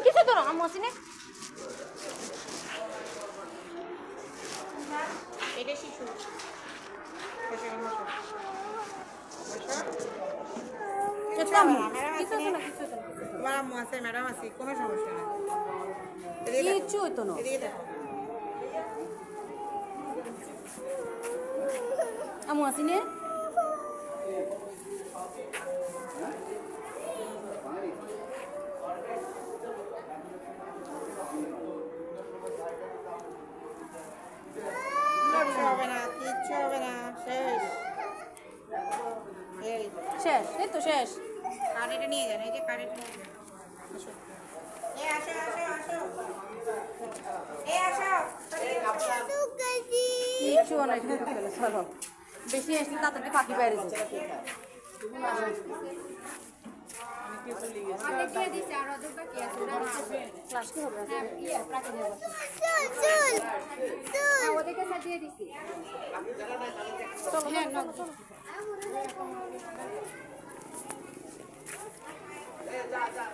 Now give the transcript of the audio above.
কিছু তো আম্মু আছি না এটা শিশু তোমার আম্মু আছে ম্যাডাম আছে কোনো সমস্যা নাই কিচ্ছু হইতো না এদিকে দেখো আম্মু আছি না কিচ্ছু হবে না কিচ্ছু হবে না শেষ এই শেষ এই তো শেষ কারেন্টে নিয়ে যান এই যে কারেন্টে নিয়ে যান আসো এই আসো আসো আসো এই আসো কিচ্ছু অনেক চলো বেশি আসলে তাড়াতাড়ি পাখি বাইরে যায় ক্লাস কি হবে ওদেরকে সাজিয়ে দিছি চলো হ্যাঁ চলো যা